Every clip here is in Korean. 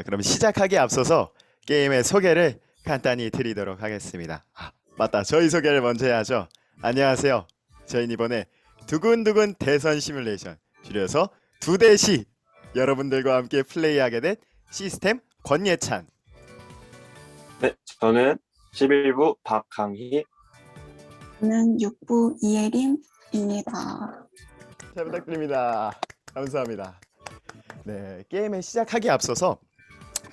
그럼 시작하기에 앞서서 게임의 소개를 간단히 드리도록 하겠습니다. 맞다. 저희 소개를 먼저 해야죠. 안녕하세요. 저희는 이번에 두근두근 대선 시뮬레이션, 줄여서 두대시, 여러분들과 함께 플레이하게 된 시스템 권예찬. 네, 저는 11부 박강희. 저는 6부 이예림입니다. 잘 부탁드립니다. 감사합니다. 네, 게임을 시작하기에 앞서서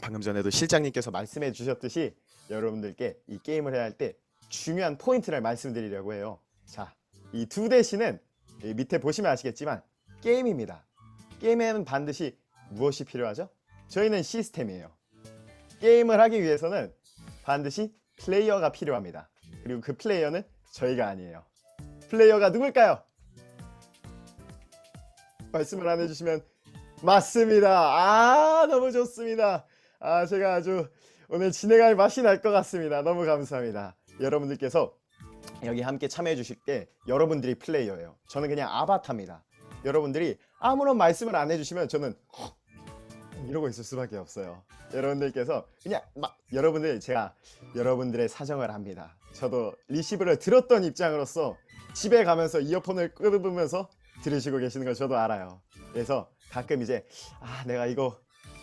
방금 전에도 실장님께서 말씀해 주셨듯이 여러분들께 이 게임을 해야 할 때 중요한 포인트를 말씀드리려고 해요. 자, 이 두 대시는 밑에 보시면 아시겠지만 게임입니다. 게임에는 반드시 무엇이 필요하죠? 저희는 시스템이에요. 게임을 하기 위해서는 반드시 플레이어가 필요합니다. 그리고 그 플레이어는 저희가 아니에요. 플레이어가 누굴까요? 말씀을 안 해주시면 맞습니다. 너무 좋습니다. 제가 아주 오늘 진행할 맛이 날 것 같습니다. 너무 감사합니다. 여러분들께서 여기 함께 참여해 주실 때 여러분들이 플레이어예요. 저는 그냥 아바타입니다. 여러분들이 아무런 말씀을 안 해주시면 저는 이러고 있을 수밖에 없어요. 여러분들께서 그냥 제가 여러분들의 사정을 합니다. 저도 리시브를 들었던 입장으로서 집에 가면서 이어폰을 끄으면서 들으시고 계시는 걸 저도 알아요. 그래서 가끔 이제 내가 이거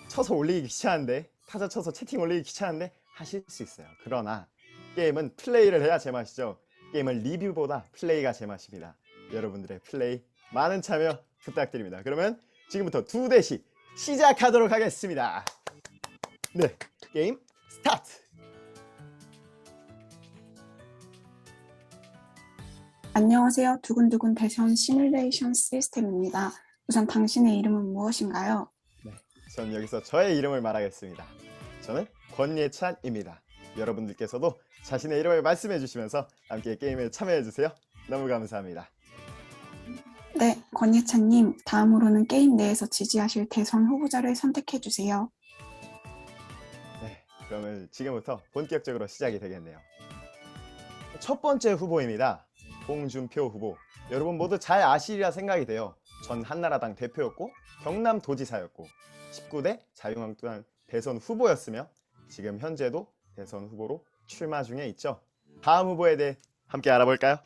쳐서 올리기 귀찮은데, 타자 쳐서 채팅 올리기 귀찮은데 하실 수 있어요. 그러나 게임은 플레이를 해야 제맛이죠. 게임은 리뷰보다 플레이가 제맛입니다. 여러분들의 플레이 많은 참여 부탁드립니다. 그러면 지금부터 두 대시 시작하도록 하겠습니다. 네, 게임 스타트. 안녕하세요. 두근두근 대선 시뮬레이션 시스템입니다. 우선 당신의 이름은 무엇인가요? 네, 전 여기서 저의 이름을 말하겠습니다. 저는 권예찬입니다. 여러분들께서도 자신의 이름을 말씀해 주시면서 함께 게임에 참여해 주세요. 너무 감사합니다. 네, 권예찬님. 다음으로는 게임 내에서 지지하실 대선 후보자를 선택해 주세요. 네, 그러면 지금부터 본격적으로 시작이 되겠네요. 첫 번째 후보입니다. 홍준표 후보. 여러분 모두 잘 아시리라 생각이 돼요. 전 한나라당 대표였고 경남도지사였고 19대 자유한국당 대선 후보였으며 지금 현재도 대선 후보로 출마 중에 있죠. 다음 후보에 대해 함께 알아볼까요?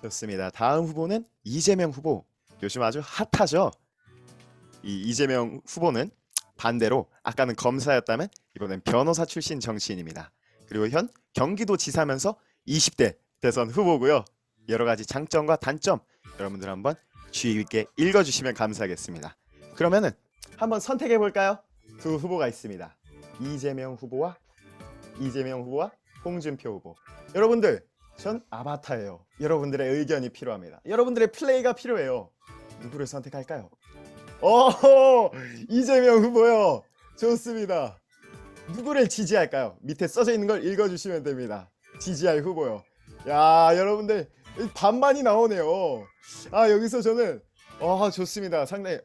좋습니다. 다음 후보는 이재명 후보. 요즘 아주 핫하죠. 이 이재명 후보는 반대로 아까는 검사였다면 이번엔 변호사 출신 정치인입니다. 그리고 현 경기도지사면서 20대 대선 후보고요. 여러 가지 장점과 단점 여러분들 한번 주의 깊게 읽어주시면 감사하겠습니다. 그러면은 한번 선택해 볼까요? 두 후보가 있습니다. 이재명 후보와 홍준표 후보. 여러분들, 전 아바타예요. 여러분들의 의견이 필요합니다. 여러분들의 플레이가 필요해요. 누구를 선택할까요? 이재명 후보요. 좋습니다. 누구를 지지할까요? 밑에 써져 있는 걸 읽어주시면 됩니다. 지지할 후보요. 야, 여러분들 반반이 나오네요. 여기서 저는 좋습니다. 상당히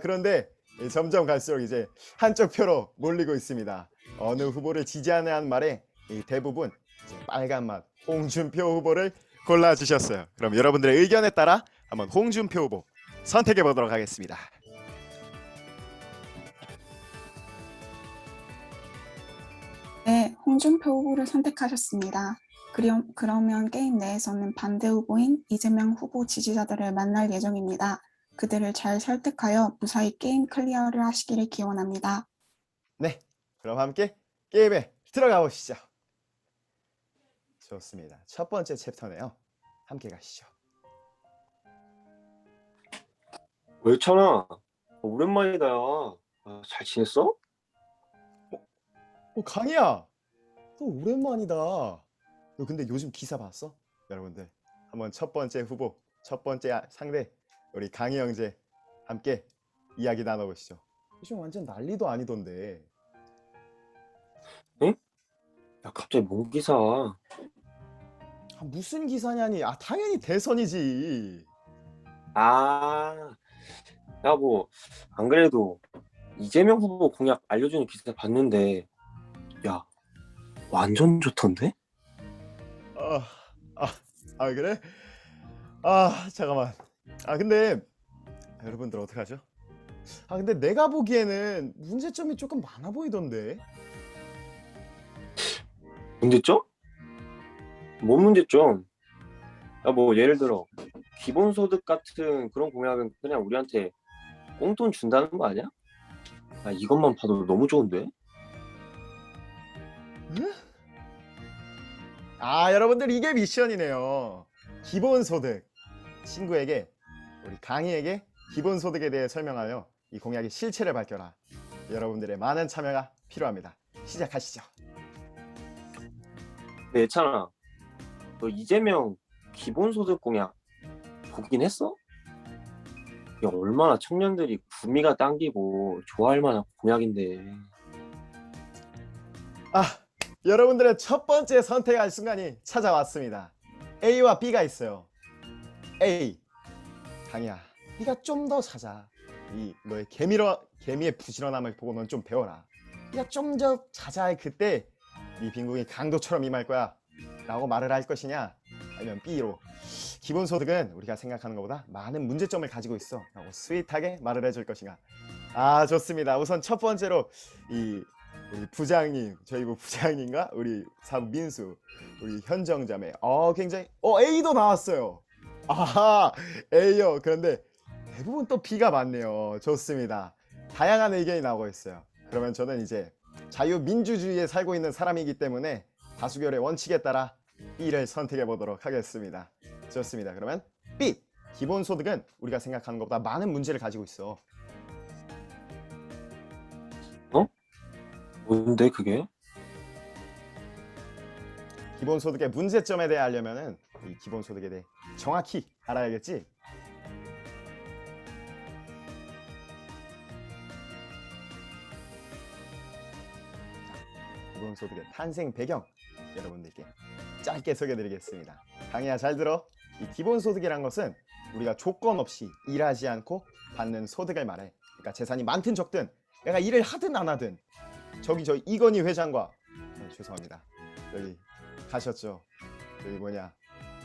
그런데 점점 갈수록 이제 한쪽 표로 몰리고 있습니다. 어느 후보를 지지하냐는 말에 대부분 이제 빨간 맛 홍준표 후보를 골라주셨어요. 그럼 여러분들의 의견에 따라 한번 홍준표 후보 선택해 보도록 하겠습니다. 네, 홍준표 후보를 선택하셨습니다. 그러면 게임 내에서는 반대 후보인 이재명 후보 지지자들을 만날 예정입니다. 그들을 잘 설득하여 무사히 게임 클리어를 하시기를 기원합니다. 네, 그럼 함께 게임에 들어가 보시죠. 좋습니다. 첫 번째 챕터네요. 함께 가시죠. 예찬아, 오랜만이다. 잘 지냈어? 강희야, 너 오랜만이다. 너 근데 요즘 기사 봤어? 여러분들 한번 첫 번째 후보, 첫 번째 상대 우리 강희 형제 함께 이야기 나눠보시죠. 요즘 완전 난리도 아니던데. 응? 야, 갑자기 뭔 기사? 무슨 기사냐니? 당연히 대선이지. 야, 뭐, 안 그래도 이재명 후보 공약 알려주는 기사 봤는데, 야, 완전 좋던데? 그래? 잠깐만. 근데 여러분들 어떡하죠? 아 근데 내가 보기에는 문제점이 조금 많아 보이던데. 문제점? 뭔 문제점? 뭐 예를 들어 기본소득 같은 그런 공약은 그냥 우리한테 꽁돈 준다는 거 아니야? 이것만 봐도 너무 좋은데? 아 여러분들 이게 미션이네요. 기본소득. 친구에게 우리 강희에게 기본소득에 대해 설명하여 이 공약의 실체를 밝혀라. 여러분들의 많은 참여가 필요합니다. 시작하시죠. 근데 예찬아, 너 이재명 기본소득 공약 보긴 했어? 이게 얼마나 청년들이 구미가 당기고 좋아할 만한 공약인데. 아 여러분들의 첫 번째 선택할 순간이 찾아왔습니다. A와 B가 있어요. A 강희야 네가 좀 더 찾아. 이 너의 개미의 부지런함을 보고 넌 좀 배워라. 네가 좀 더 찾아야 그때 네 빈궁이 강도처럼 임할 거야 라고 말을 할 것이냐, 아니면 B로 기본소득은 우리가 생각하는 것보다 많은 문제점을 가지고 있어 라고 스윗하게 말을 해줄 것인가. 아 좋습니다. 우선 첫 번째로 우리 부장님, 저희 부장님과 우리 사부 민수, 우리 현정자매 굉장히 A도 나왔어요. 아하 A요. 그런데 대부분 또 B가 많네요. 좋습니다. 다양한 의견이 나오고 있어요. 그러면 저는 이제 자유민주주의에 살고 있는 사람이기 때문에 다수결의 원칙에 따라 B를 선택해 보도록 하겠습니다. 좋습니다. 그러면 B 기본소득은 우리가 생각하는 것보다 많은 문제를 가지고 있어. 뭔데 그게? 기본소득의 문제점에 대해 알려면은 이 기본소득에 대해 정확히 알아야겠지. 기본소득의 탄생 배경 여러분들께 짧게 소개해드리겠습니다. 강희야 잘 들어. 이 기본소득이란 것은 우리가 조건 없이 일하지 않고 받는 소득을 말해. 그러니까 재산이 많든 적든 내가 일을 하든 안 하든. 저기 저 이건희 회장과 죄송합니다. 여기 가셨죠. 여기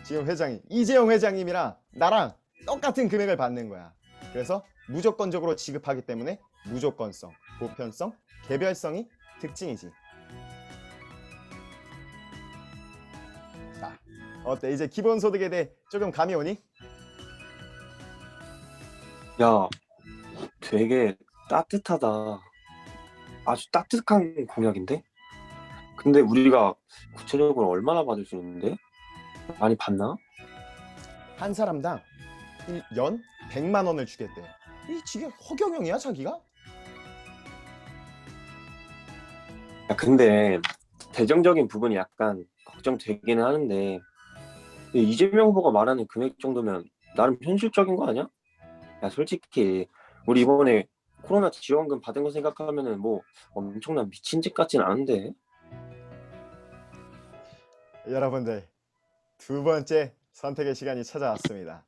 지금 회장이 이재용 회장님이랑 나랑 똑같은 금액을 받는 거야. 그래서 무조건적으로 지급하기 때문에 무조건성, 보편성, 개별성이 특징이지. 자, 어때? 이제 기본소득에 대해 조금 감이 오니? 야, 되게 따뜻하다. 아주 따뜻한 공약인데? 근데 우리가 구체적으로 얼마나 받을 수 있는데? 많이 받나? 한 사람당 연 100만 원을 주겠대. 이 지금 허경영이야 자기가? 야, 근데 재정적인 부분이 약간 걱정되기는 하는데 이재명 후보가 말하는 금액 정도면 나름 현실적인 거 아니야? 야, 솔직히 우리 이번에 코로나 지원금 받은 거 생각하면은 뭐 엄청난 미친 짓 같진 않은데. 여러분들 두 번째 선택의 시간이 찾아왔습니다.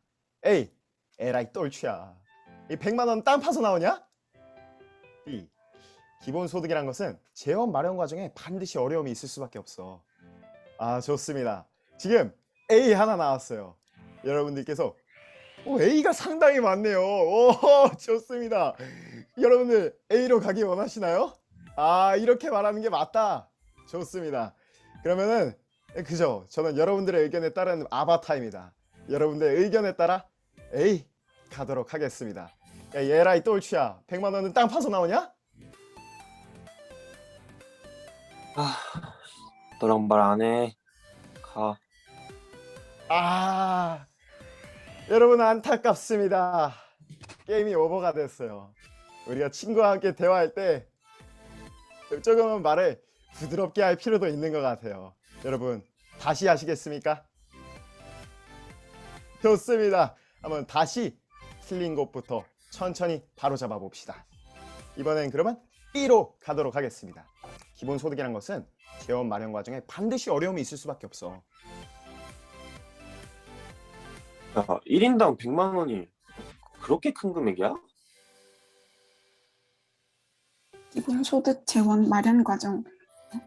A. 에라이 똘추야. 이 100만 원 땅 파서 나오냐? B. 기본소득이란 것은 재원 마련 과정에 반드시 어려움이 있을 수밖에 없어. 아 좋습니다. 지금 A 하나 나왔어요. 여러분들께서 A가 상당히 많네요. 오 좋습니다. 여러분들 A로 가기 원하시나요? 아 이렇게 말하는 게 맞다. 좋습니다. 그러면은 그죠. 저는 여러분들의 의견에 따른 아바타입니다. 여러분들의 의견에 따라 A 가도록 하겠습니다. 야 얘라이 똘추야 100만 원은 땅 파서 나오냐? 너랑 말 안 해. 가. 아 여러분 안타깝습니다. 게임이 오버가 됐어요. 우리가 친구와 함께 대화할 때 조금은 말을 부드럽게 할 필요도 있는 것 같아요. 여러분 다시 하시겠습니까? 좋습니다. 한번 다시 틀린 곳부터 천천히 바로잡아 봅시다. 이번엔 그러면 B로 가도록 하겠습니다. 기본소득이란 것은 재원 마련 과정에 반드시 어려움이 있을 수밖에 없어. 야, 1인당 100만 원이 그렇게 큰 금액이야? 기본소득 재원 마련 과정.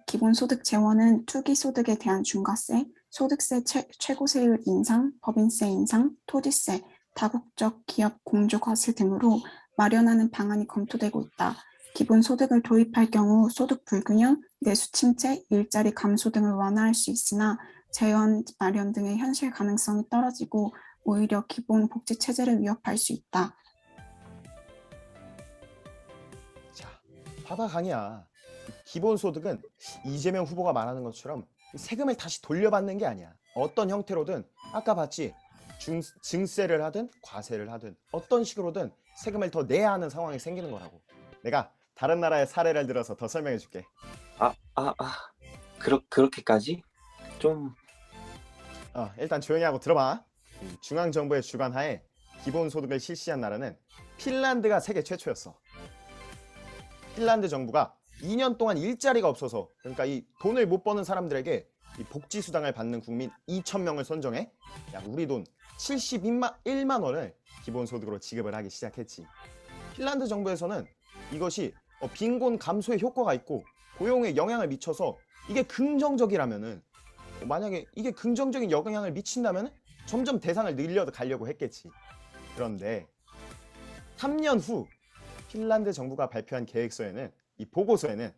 기본소득 재원은 투기소득에 대한 중과세, 소득세 최고세율 인상, 법인세 인상, 토지세, 다국적 기업 공조 과세 등으로 마련하는 방안이 검토되고 있다. 기본소득을 도입할 경우 소득 불균형, 내수 침체, 일자리 감소 등을 완화할 수 있으나 재원 마련 등의 현실 가능성이 떨어지고 오히려 기본 복지 체제를 위협할 수 있다. 자, 봐봐 강이야. 기본소득은 이재명 후보가 말하는 것처럼 세금을 다시 돌려받는 게 아니야. 어떤 형태로든 아까 봤지? 증세를 하든 과세를 하든 어떤 식으로든 세금을 더 내야 하는 상황이 생기는 거라고. 내가 다른 나라의 사례를 들어서 더 설명해 줄게. 그렇게까지? 좀, 일단 조용히 하고 들어봐. 중앙정부의 주관하에 기본소득을 실시한 나라는 핀란드가 세계 최초였어. 핀란드 정부가 2년 동안 일자리가 없어서, 그러니까 이 돈을 못 버는 사람들에게 이 복지수당을 받는 국민 2,000명을 선정해 약 우리 돈 71만 원을 기본소득으로 지급을 하기 시작했지. 핀란드 정부에서는 이것이 빈곤 감소에 효과가 있고 고용에 영향을 미쳐서 이게 긍정적이라면은, 만약에 이게 긍정적인 영향을 미친다면 점점 대상을 늘려 가려고 했겠지. 그런데 3년 후 핀란드 정부가 발표한 계획서에는, 이 보고서에는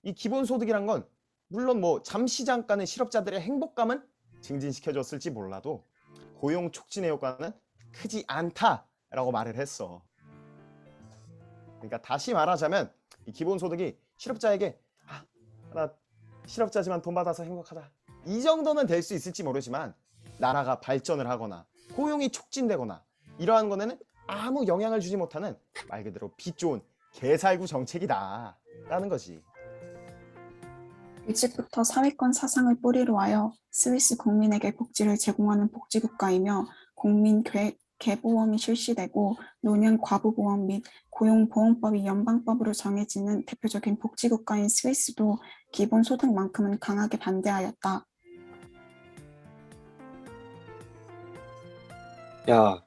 이 기본소득이란 건 물론 뭐 잠시 잠깐의 실업자들의 행복감은 증진시켜줬을지 몰라도 고용 촉진의 효과는 크지 않다라고 말을 했어. 그러니까 다시 말하자면 이 기본소득이 실업자에게 나 실업자지만 돈 받아서 행복하다, 이 정도는 될 수 있을지 모르지만 나라가 발전을 하거나 고용이 촉진되거나 이러한 거는 아무 영향을 주지 못하는 말 그대로 빛 좋은 개살구 정책이다 라는 거지. 일찍부터 사회권 사상을 뿌리로 하여 스위스 국민에게 복지를 제공하는 복지국가이며 국민 개보험이 실시되고 노년 과부보험 및 고용보험법이 연방법으로 정해지는 대표적인 복지국가인 스위스도 기본소득만큼은 강하게 반대하였다. 야,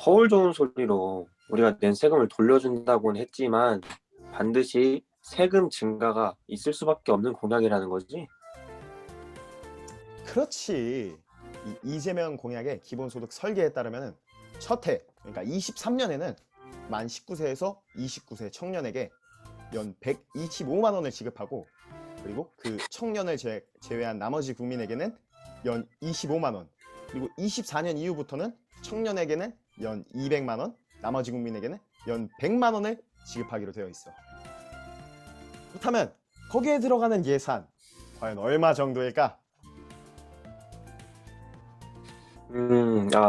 허울 좋은 소리로 우리가 낸 세금을 돌려준다고는 했지만 반드시 세금 증가가 있을 수밖에 없는 공약이라는 거지? 그렇지. 이 이재명 공약의 기본소득 설계에 따르면 첫 해, 그러니까 23년에는 만 19세에서 29세 청년에게 연 125만 원을 지급하고, 그리고 그 청년을 제외한 나머지 국민에게는 연 25만 원, 그리고 24년 이후부터는 청년에게는 연 200만 원, 나머지 국민에게는 연 100만 원을 지급하기로 되어 있어. 그렇다면 거기에 들어가는 예산 과연 얼마 정도일까?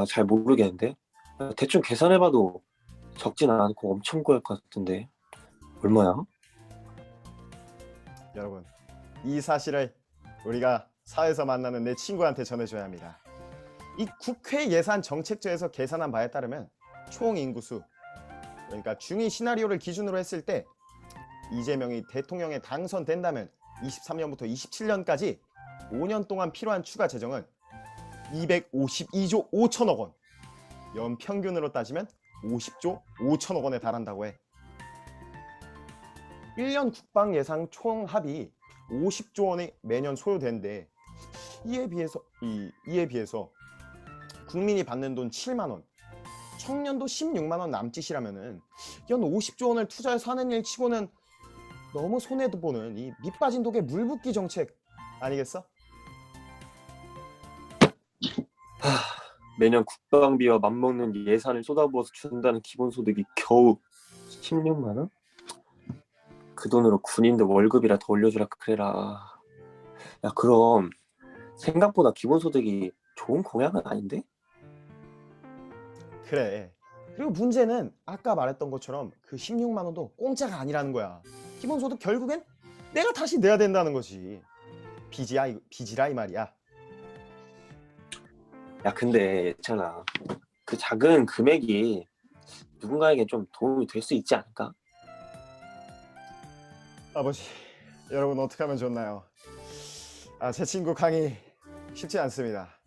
잘 모르겠는데. 대충 계산해봐도 적진 않고 엄청 고할 것 같은데. 얼마야? 여러분, 이 사실을 우리가 사회에서 만나는 내 친구한테 전해줘야 합니다. 이 국회 예산 정책처에서 계산한 바에 따르면 총 인구수, 그러니까 중위 시나리오를 기준으로 했을 때 이재명이 대통령에 당선된다면 23년부터 27년까지 5년 동안 필요한 추가 재정은 252조 5천억 원, 연평균으로 따지면 50조 5천억 원에 달한다고 해. 1년 국방 예산 총 합이 50조 원이 매년 소요되는데, 이에 비해서 국민이 받는 돈 7만 원, 청년도 16만 원 남짓이라면은 연 50조 원을 투자해서 하는 일 치고는 너무 손해도 보는 이 밑빠진 독에 물 붓기 정책 아니겠어? 매년 국방비와 맞먹는 예산을 쏟아부어서 준다는 기본소득이 겨우 16만 원? 그 돈으로 군인들 월급이라 더 올려주라 그래라. 야, 그럼 생각보다 기본소득이 좋은 공약은 아닌데? 그래. 그리고 문제는 아까 말했던 것처럼 그 16만 원도 공짜가 아니라는 거야. 기본소득 결국엔 내가 다시 내야 된다는 거지. 빚이라 이 말이야. 야, 근데 있잖아. 그 작은 금액이 누군가에게 좀 도움이 될 수 있지 않을까? 아버지, 여러분 어떻게 하면 좋나요? 제 친구 강의 쉽지 않습니다.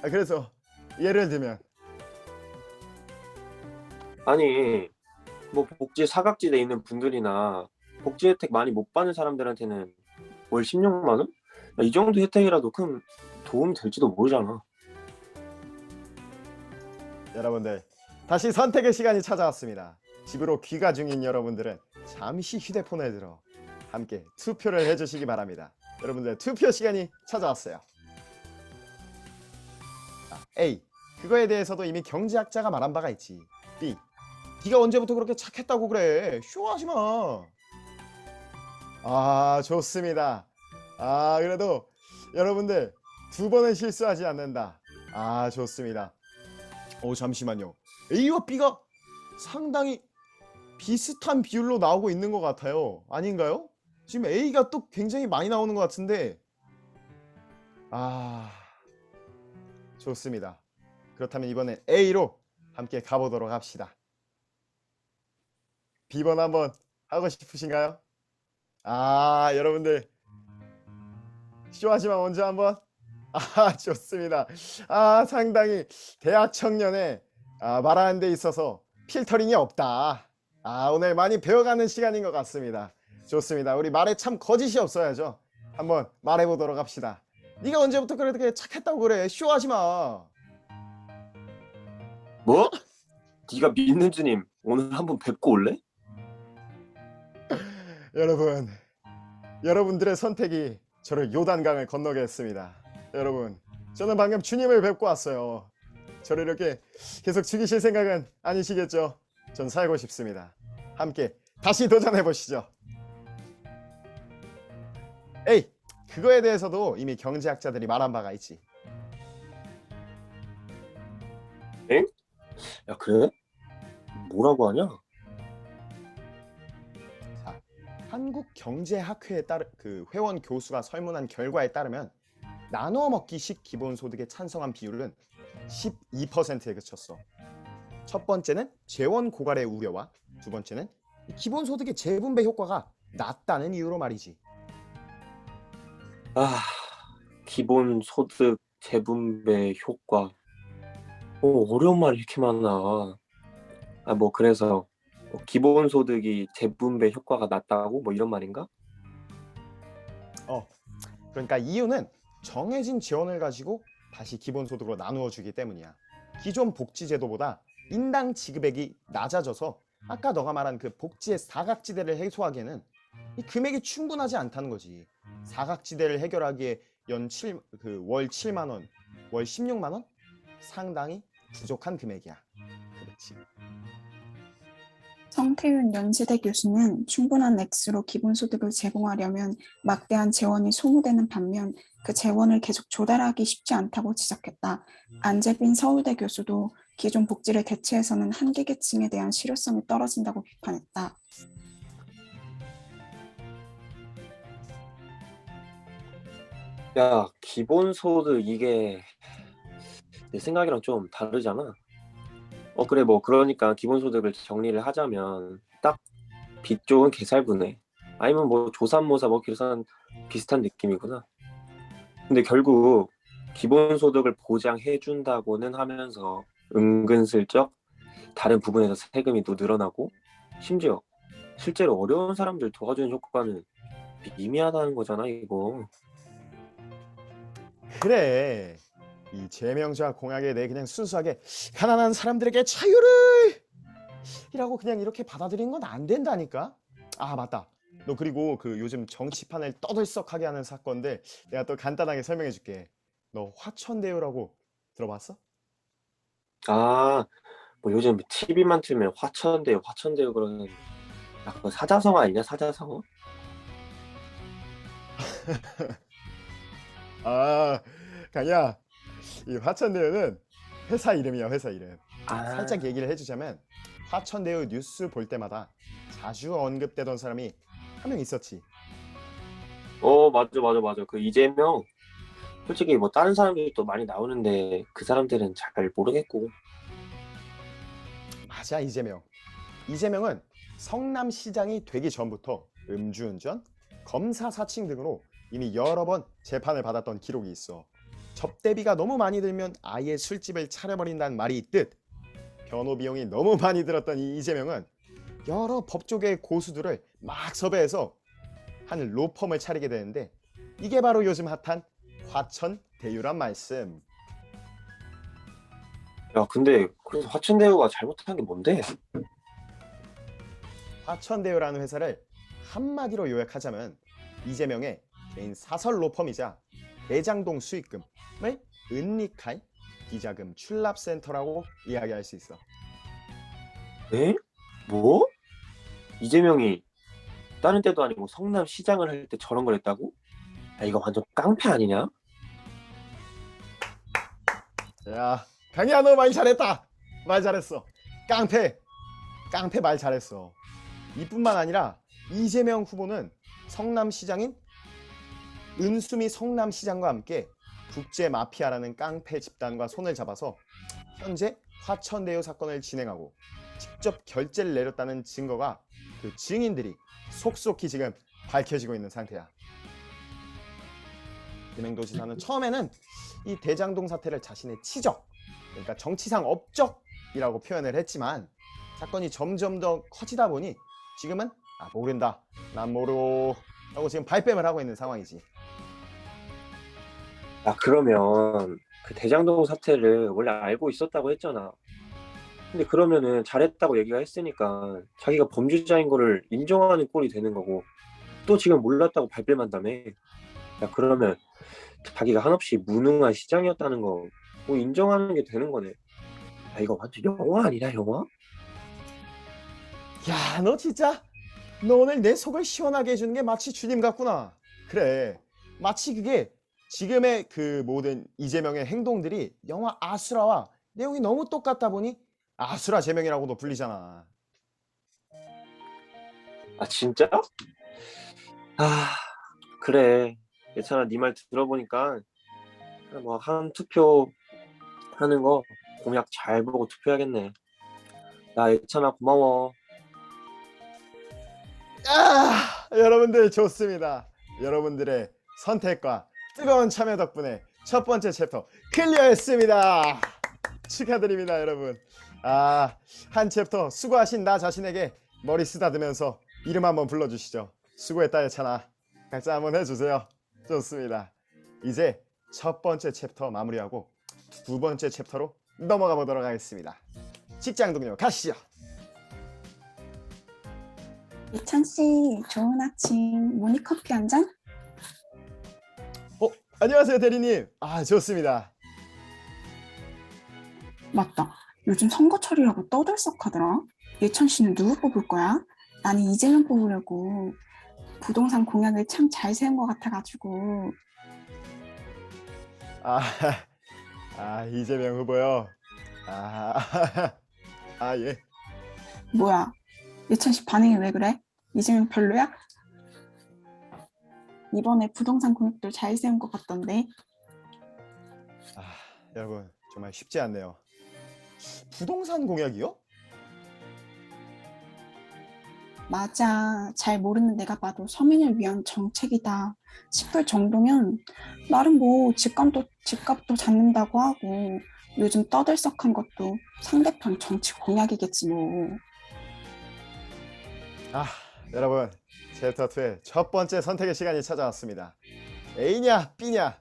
그래서 예를 들면 아니, 뭐 복지 사각지대에 있는 분들이나 복지 혜택 많이 못 받는 사람들한테는 월 16만 원? 야, 이 정도 혜택이라도 큰 도움이 될지도 모르잖아. 여러분들 다시 선택의 시간이 찾아왔습니다. 집으로 귀가 중인 여러분들은 잠시 휴대폰을 들어 함께 투표를 해주시기 바랍니다. 여러분들 투표 시간이 찾아왔어요. A. 그거에 대해서도 이미 경제학자가 말한 바가 있지. B. 네가 언제부터 그렇게 착했다고 그래. 쇼하지 마. 아, 좋습니다. 아, 그래도 여러분들 두 번은 실수하지 않는다. 아, 좋습니다. 잠시만요. A와 B가 상당히 비슷한 비율로 나오고 있는 것 같아요. 아닌가요? 지금 A가 또 굉장히 많이 나오는 것 같은데. 아, 좋습니다. 그렇다면 이번엔 A로 함께 가보도록 합시다. B번 한번 하고 싶으신가요? 아, 여러분들 쇼하지만 먼저 한번. 아, 좋습니다. 아, 상당히 대학 청년의 말하는 데 있어서 필터링이 없다. 아, 오늘 많이 배워가는 시간인 것 같습니다. 좋습니다. 우리 말에 참 거짓이 없어야죠. 한번 말해보도록 합시다. 네가 언제부터 그렇게 착했다고 그래. 쇼하지 마. 뭐? 네가 믿는 주님 오늘 한번 뵙고 올래? 여러분, 여러분들의 선택이 저를 요단강을 건너게 했습니다. 여러분, 저는 방금 주님을 뵙고 왔어요. 저를 이렇게 계속 죽이실 생각은 아니시겠죠? 전 살고 싶습니다. 함께 다시 도전해 보시죠. 에이, 그거에 대해서도 이미 경제학자들이 말한 바가 있지. 엥? 야, 그래? 뭐라고 하냐? 자, 한국경제학회에 따르 그 회원 교수가 설문한 결과에 따르면 나눠 먹기식 기본소득에 찬성한 비율은 12%에 그쳤어. 첫 번째는 재원 고갈의 우려와 두 번째는 기본소득의 재분배 효과가 낮다는 이유로 말이지. 아, 기본 소득 재분배 효과. 어려운 말이 이렇게 많아. 뭐 그래서 기본 소득이 재분배 효과가 낮다고 뭐 이런 말인가? 그러니까 이유는 정해진 지원을 가지고 다시 기본소득으로 나누어 주기 때문이야. 기존 복지제도보다 인당 지급액이 낮아져서 아까 너가 말한 그 복지의 사각지대를 해소하기에는 이 금액이 충분하지 않다는 거지. 사각지대를 해결하기에 월 7만 원, 월 16만 원? 상당히 부족한 금액이야. 그렇지. 성태윤 연세대 교수는 충분한 액수로 기본소득을 제공하려면 막대한 재원이 소모되는 반면 그 재원을 계속 조달하기 쉽지 않다고 지적했다. 안재빈 서울대 교수도 기존 복지를 대체해서는 한계 계층에 대한 실효성이 떨어진다고 비판했다. 야, 기본 소득 이게 내 생각이랑 좀 다르잖아. 그래 뭐 그러니까 기본 소득을 정리를 하자면 딱 빚 좋은 개살구네. 아니면 뭐 조삼모사 뭐 비슷한 느낌이구나. 근데 결국 기본 소득을 보장해 준다고는 하면서 은근슬쩍 다른 부분에서 세금이 또 늘어나고 심지어 실제로 어려운 사람들 도와주는 효과는 미미하다는 거잖아 이거. 그래. 이 제명자 공약에 대해 그냥 순수하게 가난한 사람들에게 자유를 이라고 그냥 이렇게 받아들이는 건 안 된다니까. 아, 맞다. 너 그리고 그 요즘 정치판을 떠들썩하게 하는 사건들 내가 또 간단하게 설명해 줄게. 너 화천대유라고 들어봤어? 아, 뭐 요즘 TV만 틀면 화천대유 그러는 그거 사자성어 아니냐 사자성어? 아, 강야, 이 화천대유는 회사 이름이야, 회사 이름. 살짝 얘기를 해주자면 화천대유 뉴스 볼 때마다 자주 언급되던 사람이 한 명 있었지. 맞아. 그 이재명 솔직히 뭐 다른 사람들이 또 많이 나오는데 그 사람들은 잘 모르겠고. 맞아, 이재명. 이재명은 성남시장이 되기 전부터 음주운전, 검사 사칭 등으로 이미 여러 번 재판을 받았던 기록이 있어. 접대비가 너무 많이 들면 아예 술집을 차려버린다는 말이 있듯 변호 비용이 너무 많이 들었던 이 이재명은 여러 법조계 고수들을 막 섭외해서 한 로펌을 차리게 되는데 이게 바로 요즘 핫한 화천대유란 말씀. 야, 근데 그래서 화천대유가 잘못한 게 뭔데? 화천대유라는 회사를 한마디로 요약하자면 이재명의 개인 사설 로펌이자 대장동 수익금을 은닉한 비자금 출납센터라고 이야기할 수 있어. 에? 뭐? 이재명이 다른 때도 아니고 성남시장을 할 때 저런 걸 했다고? 야, 이거 완전 깡패 아니냐? 야, 강희야 너 말 잘했다. 말 잘했어. 깡패. 깡패 말 잘했어. 이뿐만 아니라 이재명 후보는 성남시장인 은수미 성남시장과 함께 국제 마피아라는 깡패 집단과 손을 잡아서 현재 화천대유 사건을 진행하고 직접 결재를 내렸다는 증거가 그 증인들이 속속히 지금 밝혀지고 있는 상태야. 김행도지사는 처음에는 이 대장동 사태를 자신의 치적, 그러니까 정치상 업적이라고 표현을 했지만 사건이 점점 더 커지다 보니 지금은 모른다, 난 모르고 하고 지금 발뺌을 하고 있는 상황이지. 야, 그러면 그 대장동 사태를 원래 알고 있었다고 했잖아. 근데 그러면은 잘했다고 얘기가 했으니까 자기가 범죄자인 거를 인정하는 꼴이 되는 거고 또 지금 몰랐다고 발뺌한다며. 야, 그러면 자기가 한없이 무능한 시장이었다는 거 뭐 인정하는 게 되는 거네. 야, 이거 완전 영화 아니냐, 영화? 야, 너 진짜 너 오늘 내 속을 시원하게 해주는 게 마치 주님 같구나. 그래, 마치 그게 지금의 그 모든 이재명의 행동들이 영화 아수라와 내용이 너무 똑같다 보니 아수라 제명이라고도 불리잖아. 아, 진짜? 아, 그래. 예찬아, 네 말 들어보니까 뭐 한 투표 하는 거 공약 잘 보고 투표해야겠네. 야, 예찬아, 고마워. 여러분들 좋습니다. 여러분들의 선택과 뜨거운 참여 덕분에 첫 번째 챕터 클리어했습니다. 축하드립니다, 여러분. 한 챕터 수고하신 나 자신에게 머리 쓰다듬으면서 이름 한번 불러주시죠. 수고했다, 예찬아. 각자 한번 해주세요. 좋습니다. 이제 첫 번째 챕터 마무리하고 두 번째 챕터로 넘어가 보도록 하겠습니다. 직장 동료 가시죠. 예찬 씨, 좋은 아침. 모닝커피 한 잔? 안녕하세요, 대리님. 좋습니다. 맞다. 요즘 선거철이라고 떠들썩하더라. 예찬 씨는 누구 뽑을 거야? 나는 이재명 뽑으려고. 부동산 공약을 참 잘 세운 것 같아가지고. 이재명 후보요. 예. 뭐야? 예찬 씨 반응이 왜 그래? 이재명 별로야? 이번에 부동산 공약도 잘 세운 것 같던데. 여러분 정말 쉽지 않네요. 부동산 공약이요? 맞아. 잘 모르는 내가 봐도 서민을 위한 정책이다 싶을 정도면 나름 뭐 집값도 잡는다고 하고 요즘 떠들썩한 것도 상대편 정치 공약이겠지 뭐. 여러분 챕터 2의 첫 번째 선택의 시간이 찾아왔습니다. A냐 B냐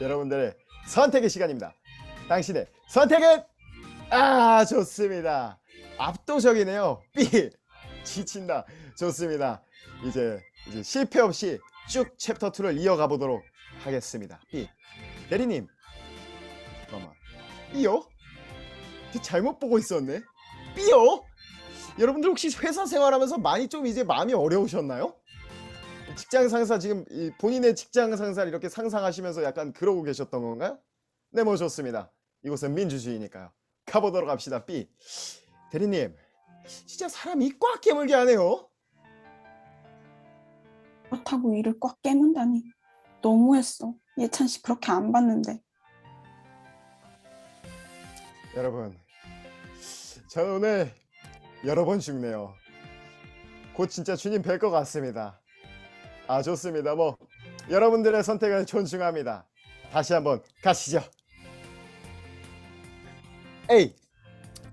여러분들의 선택의 시간입니다. 당신의 선택은 좋습니다. 압도적이네요. B. 지친다. 좋습니다. 이제 실패 없이 쭉 챕터 2를 이어가 보도록 하겠습니다. B. 대리님, 잠깐만. B요? 잘못 보고 있었네. B요? 여러분들 혹시 회사 생활하면서 많이 좀 이제 마음이 어려우셨나요? 직장 상사 지금 본인의 직장 상사를 이렇게 상상하시면서 약간 그러고 계셨던 건가요? 네, 뭐 좋습니다. 이곳은 민주주의니까요. 가보도록 합시다. B. 대리님, 진짜 사람이 꽉 깨물게 하네요. 그렇다고 이를 꽉 깨문다니. 너무했어. 예찬 씨 그렇게 안 봤는데. 여러분, 저는 오늘 여러 번 죽네요. 곧 진짜 주님 뵐 것 같습니다. 좋습니다. 뭐 여러분들의 선택을 존중합니다. 다시 한번 가시죠. A.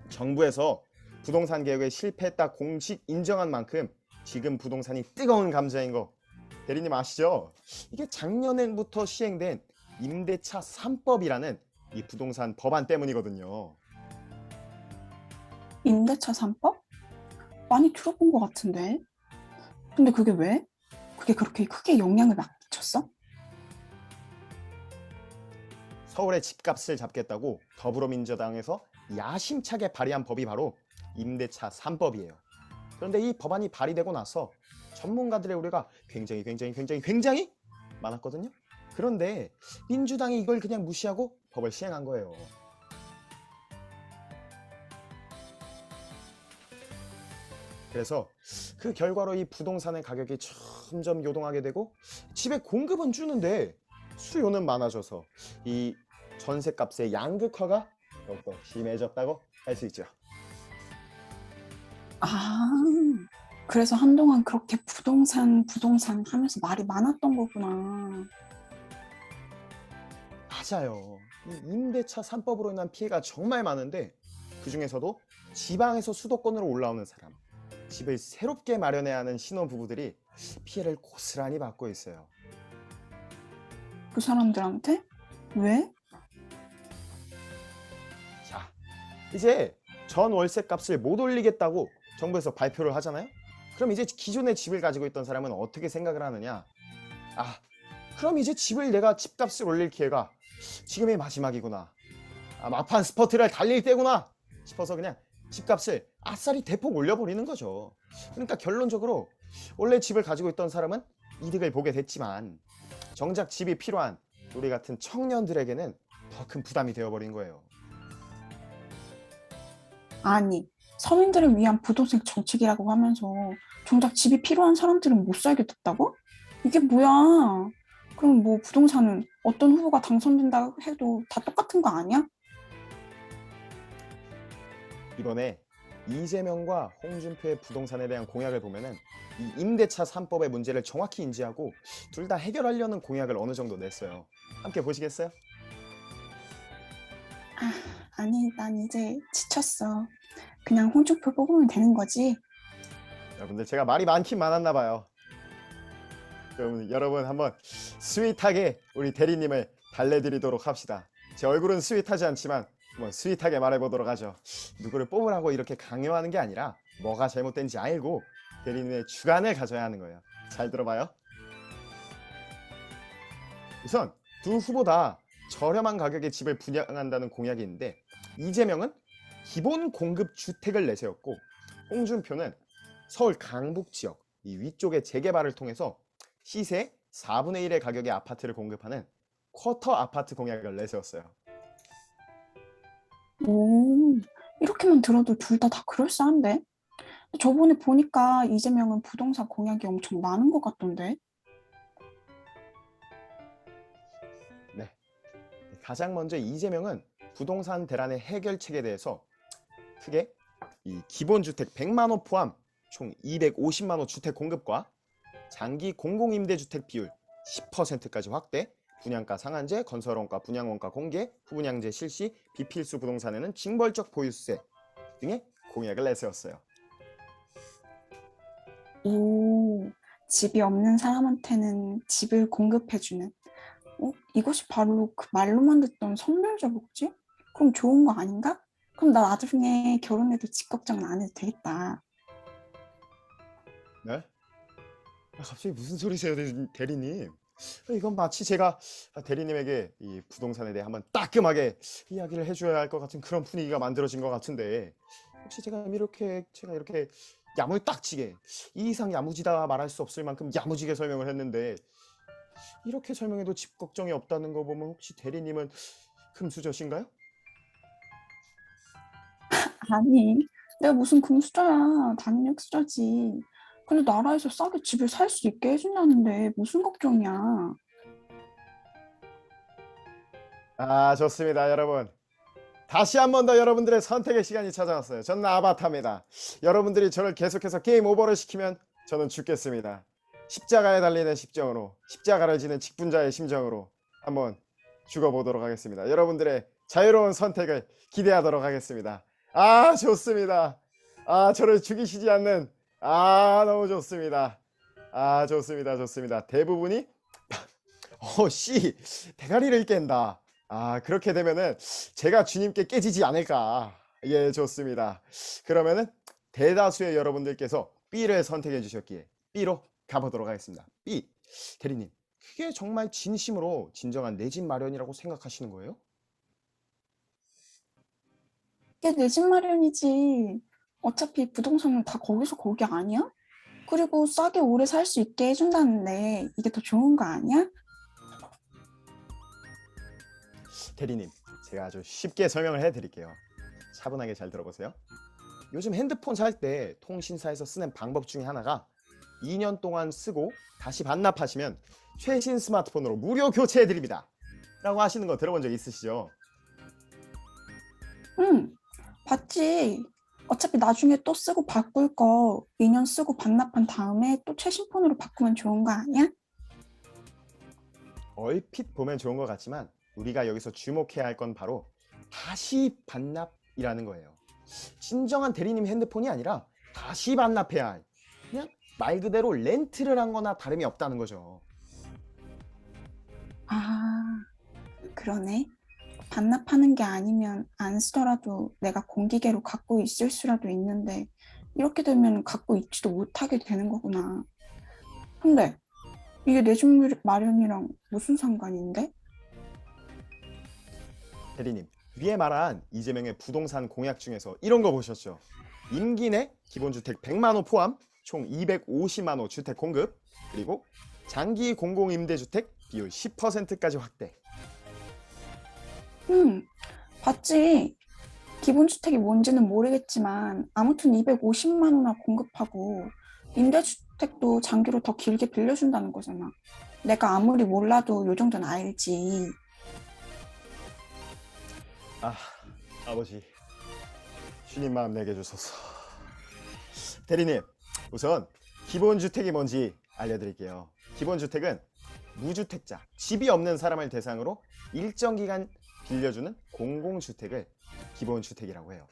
정부에서 부동산 개혁에 실패했다 공식 인정한 만큼 지금 부동산이 뜨거운 감자인 거 대리님 아시죠? 이게 작년부터 시행된 임대차 3법이라는 이 부동산 법안 때문이거든요. 임대차 3법? 많이 들어본 것 같은데. 근데 그게 왜? 그게 그렇게 크게 영향을 막 미쳤어? 서울의 집값을 잡겠다고 더불어민주당에서 야심차게 발의한 법이 바로 임대차 3법이에요. 그런데 이 법안이 발의되고 나서 전문가들의 우려가 굉장히 많았거든요. 그런데 민주당이 이걸 그냥 무시하고 법을 시행한 거예요. 그래서 그 결과로 이 부동산의 가격이 점점 요동하게 되고 집의 공급은 주는데 수요는 많아져서 이 전셋값의 양극화가 더욱더 심해졌다고 할 수 있죠. 아, 그래서 한동안 그렇게 부동산 하면서 말이 많았던 거구나. 맞아요. 이 임대차 3법으로 인한 피해가 정말 많은데 그 중에서도 지방에서 수도권으로 올라오는 사람, 집을 새롭게 마련해야 하는 신혼부부들이 피해를 고스란히 받고 있어요. 그 사람들한테? 왜? 자, 이제 전 월세 값을 못 올리겠다고 정부에서 발표를 하잖아요. 그럼 이제 기존에 집을 가지고 있던 사람은 어떻게 생각을 하느냐? 아, 그럼 이제 집을 내가 집값을 올릴 기회가 지금이 마지막이구나. 아, 막판 스퍼트를 달릴 때구나 싶어서 그냥 집값을 아싸리 대폭 올려버리는 거죠. 그러니까 결론적으로 원래 집을 가지고 있던 사람은 이득을 보게 됐지만 정작 집이 필요한 우리 같은 청년들에게는 더 큰 부담이 되어버린 거예요. 아니, 서민들을 위한 부동산 정책이라고 하면서 정작 집이 필요한 사람들은 못 살게 됐다고? 이게 뭐야? 그럼 뭐 부동산은 어떤 후보가 당선된다 해도 다 똑같은 거 아니야? 이번에 이재명과 홍준표의 부동산에 대한 공약을 보면은 이 임대차 3법의 문제를 정확히 인지하고 둘 다 해결하려는 공약을 어느 정도 냈어요. 함께 보시겠어요? 아니, 난 이제 지쳤어. 그냥 홍준표 뽑으면 되는 거지. 여러분들 제가 말이 많긴 많았나 봐요. 그럼 여러분 한번 스윗하게 우리 대리님을 달래드리도록 합시다. 제 얼굴은 스윗하지 않지만 한번 스윗하게 말해보도록 하죠. 누구를 뽑으라고 이렇게 강요하는 게 아니라 뭐가 잘못된지 알고 대리님의 주관을 가져야 하는 거예요. 잘 들어봐요. 우선 두 후보 다 저렴한 가격에 집을 분양한다는 공약이 있는데 이재명은 기본 공급 주택을 내세웠고 홍준표는 서울 강북 지역 이 위쪽의 재개발을 통해서 시세 4분의 1의 가격의 아파트를 공급하는 쿼터 아파트 공약을 내세웠어요. 오, 이렇게만 들어도 둘 다 그럴싸한데? 저번에 보니까 이재명은 부동산 공약이 엄청 많은 것 같던데? 네. 가장 먼저 이재명은 부동산 대란의 해결책에 대해서 크게 이 기본주택 100만 호 포함 총 250만 호 주택 공급과 장기 공공임대주택 비율 10%까지 확대, 분양가 상한제, 건설원가, 분양원가 공개, 후분양제 실시, 비필수 부동산에는 징벌적 보유세 등의 공약을 내세웠어요. 오, 집이 없는 사람한테는 집을 공급해주는. 이것이 바로 그 말로만 듣던 선별적 복지? 그럼 좋은 거 아닌가? 그럼 나 나중에 결혼해도 집 걱정은 안 해도 되겠다. 네? 갑자기 무슨 소리세요, 대리님? 이건 마치 제가 대리님에게 이 부동산에 대해 한번 따끔하게 이야기를 해줘야 할 것 같은 그런 분위기가 만들어진 것 같은데 혹시 제가 이렇게 야물딱지게 이 이상 야무지다 말할 수 없을 만큼 야무지게 설명을 했는데 이렇게 설명해도 집 걱정이 없다는 거 보면 혹시 대리님은 금수저신가요? 아니, 내가 무슨 금수저야. 당연히 흑수저지. 근데 나라에서 싸게 집을 살 수 있게 해준다는데 무슨 걱정이야. 아, 좋습니다, 여러분. 다시 한 번 더 여러분들의 선택의 시간이 찾아왔어요. 저는 아바타입니다. 여러분들이 저를 계속해서 게임 오버를 시키면 저는 죽겠습니다. 십자가에 달리는 심정으로, 십자가를 지는 직분자의 심정으로 한번 죽어보도록 하겠습니다. 여러분들의 자유로운 선택을 기대하도록 하겠습니다. 아, 좋습니다. 아, 저를 죽이시지 않는, 아, 너무 좋습니다. 아, 좋습니다. 대부분이 대가리를 깬다. 아, 그렇게 되면은 제가 주님께 깨지지 않을까. 예, 좋습니다. 그러면은 대다수의 여러분들께서 B를 선택해 주셨기에 B로 가보도록 하겠습니다. B. 대리님, 그게 정말 진심으로 진정한 내 집 마련이라고 생각하시는 거예요? 이게 내 집 마련이지. 어차피 부동산은 다 거기서 거기 아니야? 그리고 싸게 오래 살 수 있게 해준다는데 이게 더 좋은 거 아니야? 대리님, 제가 아주 쉽게 설명을 해드릴게요. 차분하게 잘 들어보세요. 요즘 핸드폰 살 때 통신사에서 쓰는 방법 중에 하나가 2년 동안 쓰고 다시 반납하시면 최신 스마트폰으로 무료 교체해드립니다. 라고 하시는 거 들어본 적 있으시죠? 응, 봤지. 어차피 나중에 또 쓰고 바꿀 거 2년 쓰고 반납한 다음에 또 최신 폰으로 바꾸면 좋은 거 아니야? 얼핏 보면 좋은 것 같지만 우리가 여기서 주목해야 할 건 바로 다시 반납이라는 거예요. 진정한 대리님 핸드폰이 아니라 다시 반납해야 할, 그냥 말 그대로 렌트를 한 거나 다름이 없다는 거죠. 아, 그러네. 반납하는 게 아니면 안 쓰더라도 내가 공기계로 갖고 있을 수라도 있는데 이렇게 되면 갖고 있지도 못하게 되는 거구나. 근데 이게 내 집 마련이랑 무슨 상관인데? 대리님, 위에 말한 이재명의 부동산 공약 중에서 이런 거 보셨죠? 임기 내 기본주택 100만 호 포함 총 250만 호 주택 공급, 그리고 장기 공공임대주택 비율 10%까지 확대. 봤지. 기본주택이 뭔지는 모르겠지만 아무튼 250만 원이나 공급하고 임대주택도 장기로 더 길게 빌려준다는 거잖아. 내가 아무리 몰라도 요 정도는 알지. 아, 아버지, 주님 마음 내게 주소서. 대리님, 우선 기본주택이 뭔지 알려드릴게요. 기본주택은 무주택자, 집이 없는 사람을 대상으로 일정 기간 빌려주는 공공주택을 기본주택이라고 해요.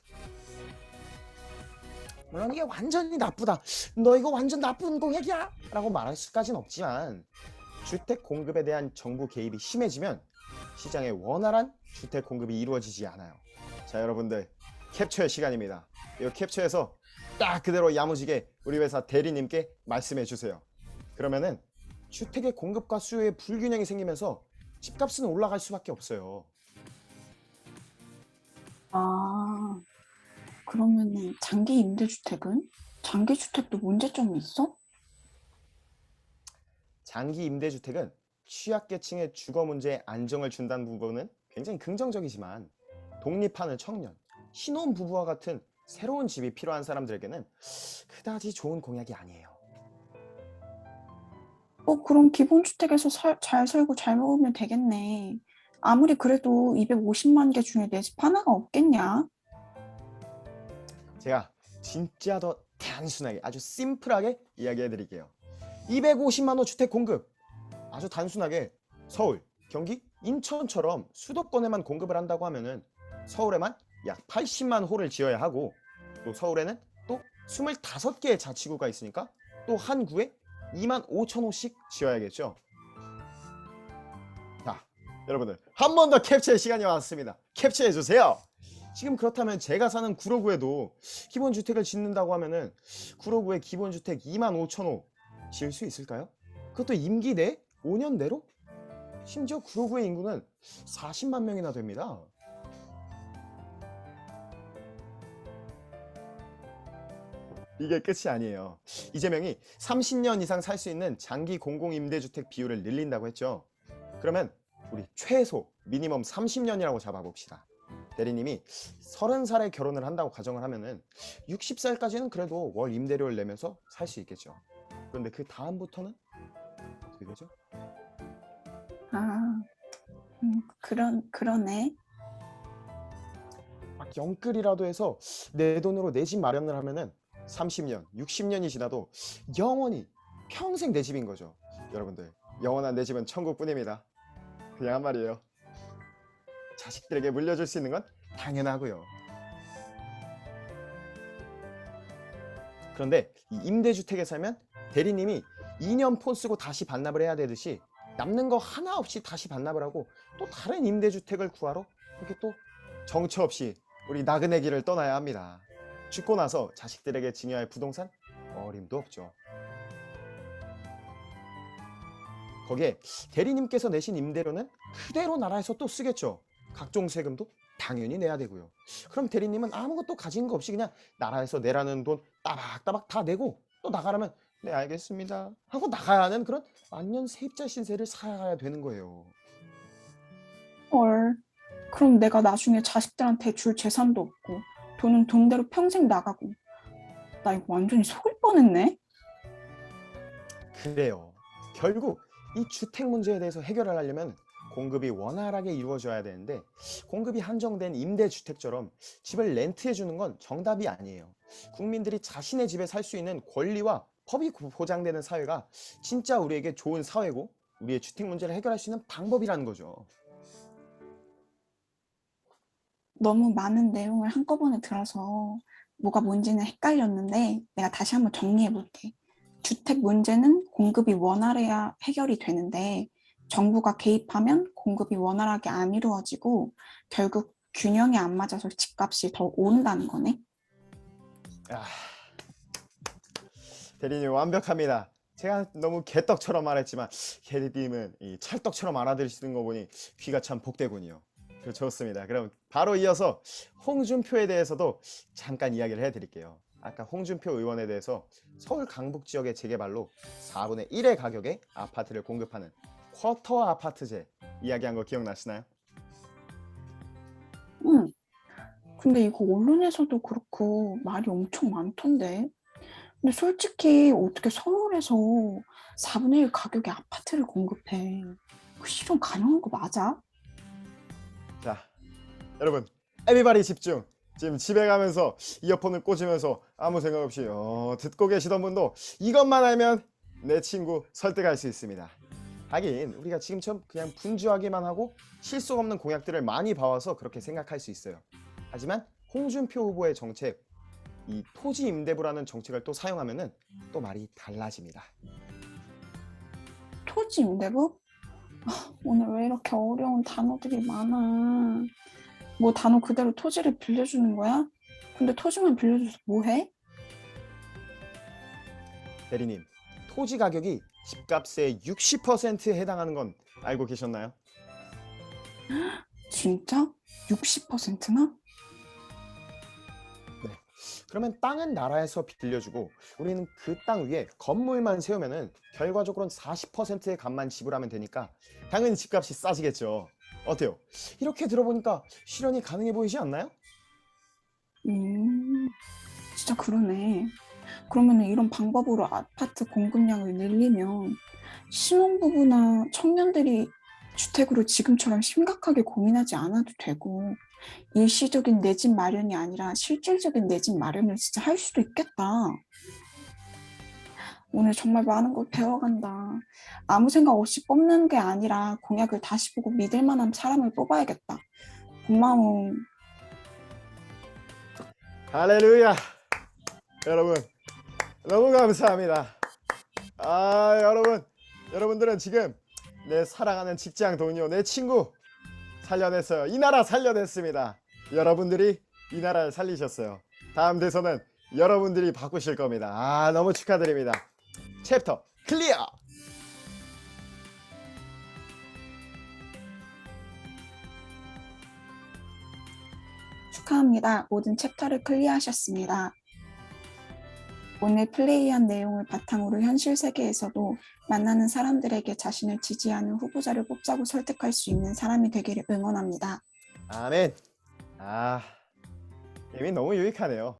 물론 이게 완전히 나쁘다, 너 이거 완전 나쁜 공약이야 라고 말할 수까지는 없지만, 주택 공급에 대한 정부 개입이 심해지면 시장에 원활한 주택 공급이 이루어지지 않아요. 자, 여러분들 캡처의 시간입니다. 이 캡처에서 딱 그대로 야무지게 우리 회사 대리님께 말씀해 주세요. 그러면은 주택의 공급과 수요의 불균형이 생기면서 집값은 올라갈 수밖에 없어요. 아, 그러면은 장기 임대주택은? 장기 주택도 문제점이 있어? 장기 임대주택은 취약계층의 주거 문제에 안정을 준다는 부분은 굉장히 긍정적이지만, 독립하는 청년, 신혼부부와 같은 새로운 집이 필요한 사람들에게는 그다지 좋은 공약이 아니에요. 그럼 기본주택에서 잘 살고 잘 먹으면 되겠네. 아무리 그래도 250만 개 중에 내 집 하나가 없겠냐? 제가 진짜 더 단순하게, 아주 심플하게 이야기해 드릴게요. 250만 호 주택 공급, 아주 단순하게 서울, 경기, 인천처럼 수도권에만 공급을 한다고 하면은 서울에만 약 80만 호를 지어야 하고, 또 서울에는 또 25개의 자치구가 있으니까 또 한 구에 2만 5천 호씩 지어야겠죠. 자, 여러분들 한 번 더 캡처의 시간이 왔습니다. 캡처해 주세요. 지금 그렇다면 제가 사는 구로구에도 기본주택을 짓는다고 하면은 구로구에 기본주택 2만 5천 호 지을 수 있을까요? 그것도 임기 내 5년 내로? 심지어 구로구의 인구는 40만 명이나 됩니다. 이게 끝이 아니에요. 이재명이 30년 이상 살 수 있는 장기 공공임대주택 비율을 늘린다고 했죠. 그러면 우리 최소 미니멈 30년이라고 잡아봅시다. 대리님이 30살에 결혼을 한다고 가정을 하면은 60살까지는 그래도 월 임대료를 내면서 살 수 있겠죠. 그런데 그 다음부터는 어떻게 되죠? 아, 그러네. 막 영끌이라도 해서 내 돈으로 내 집 마련을 하면은 30년, 60년이 지나도 영원히 평생 내 집인 거죠. 여러분들, 영원한 내 집은 천국뿐입니다. 그냥 한 말이에요. 자식들에게 물려줄 수 있는 건 당연하고요. 그런데 이 임대주택에 살면 대리님이 2년 폰 쓰고 다시 반납을 해야 되듯이 남는 거 하나 없이 다시 반납을 하고 또 다른 임대주택을 구하러 이렇게 또 정처 없이 우리 나그네 길을 떠나야 합니다. 죽고 나서 자식들에게 증여할 부동산 어림도 없죠. 거기에 대리님께서 내신 임대료는 그대로 나라에서 또 쓰겠죠. 각종 세금도 당연히 내야 되고요. 그럼 대리님은 아무것도 가진 거 없이 그냥 나라에서 내라는 돈 따박따박 다 내고 또 나가라면 네 알겠습니다 하고 나가야 하는 그런 만년 세입자 신세를 살아가야 되는 거예요. 헐. 그럼 내가 나중에 자식들한테 줄 재산도 없고 돈은 돈대로 평생 나가고 나 이거 완전히 속을 뻔했네. 그래요. 결국 이 주택 문제에 대해서 해결을 하려면 공급이 원활하게 이루어져야 되는데 공급이 한정된 임대주택처럼 집을 렌트해 주는 건 정답이 아니에요. 국민들이 자신의 집에 살 수 있는 권리와 법이 보장되는 사회가 진짜 우리에게 좋은 사회고 우리의 주택 문제를 해결할 수 있는 방법이라는 거죠. 너무 많은 내용을 한꺼번에 들어서 뭐가 뭔지는 헷갈렸는데 내가 다시 한번 정리해 볼게. 주택 문제는 공급이 원활해야 해결이 되는데 정부가 개입하면 공급이 원활하게 안 이루어지고 결국 균형이 안 맞아서 집값이 더 오른다는 거네. 아, 대리님 완벽합니다. 제가 너무 개떡처럼 말했지만 대리님은 이 찰떡처럼 알아들으시는 거 보니 귀가 참 복되군요. 좋습니다. 그럼 바로 이어서 홍준표에 대해서도 잠깐 이야기를 해드릴게요. 아까 홍준표 의원에 대해서 서울 강북 지역의 재개발로 4분의 1의 가격에 아파트를 공급하는 쿼터 아파트제 이야기한 거 기억나시나요? 응. 근데 이거 언론에서도 그렇고 말이 엄청 많던데. 근데 솔직히 어떻게 서울에서 4분의 1 가격의 아파트를 공급해? 그 실현 가능한 거 맞아? 자, 여러분, 에비바디 집중. 지금 집에 가면서 이어폰을 꽂으면서 아무 생각 없이 듣고 계시던 분도 이것만 알면 내 친구 설득할 수 있습니다. 하긴 우리가 지금처럼 그냥 분주하게만 하고 실속 없는 공약들을 많이 봐와서 그렇게 생각할 수 있어요. 하지만 홍준표 후보의 정책, 이 토지 임대부라는 정책을 또 사용하면은 또 말이 달라집니다. 토지 임대부? 오늘 왜 이렇게 어려운 단어들이 많아? 뭐 단어 그대로 토지를 빌려주는 거야? 근데 토지만 빌려줘서 뭐 해? 대리님, 토지 가격이 집값의 60%에 해당하는 건 알고 계셨나요? 진짜? 60%나? 네. 그러면 땅은 나라에서 빌려주고 우리는 그 땅 위에 건물만 세우면은 결과적으로는 40%의 값만 지불하면 되니까 당연히 집값이 싸지겠죠. 어때요? 이렇게 들어보니까 실현이 가능해 보이지 않나요? 진짜 그러네. 그러면 이런 방법으로 아파트 공급량을 늘리면 신혼부부나 청년들이 주택으로 지금처럼 심각하게 고민하지 않아도 되고 일시적인 내 집 마련이 아니라 실질적인 내 집 마련을 진짜 할 수도 있겠다. 오늘 정말 많은 걸 배워간다. 아무 생각 없이 뽑는 게 아니라 공약을 다시 보고 믿을 만한 사람을 뽑아야겠다. 고마워. 할렐루야! 여러분, 너무 감사합니다. 여러분들은 지금 내 사랑하는 직장 동료, 내 친구 살려냈어요. 이 나라 살려냈습니다. 여러분들이 이 나라를 살리셨어요. 다음 대선은 여러분들이 바꾸실 겁니다. 너무 축하드립니다. 챕터 클리어! 축하합니다. 모든 챕터를 클리어하셨습니다. 오늘 플레이한 내용을 바탕으로 현실 세계에서도 만나는 사람들에게 자신을 지지하는 후보자를 뽑자고 설득할 수 있는 사람이 되기를 응원합니다. 아멘. 이미 너무 유익하네요.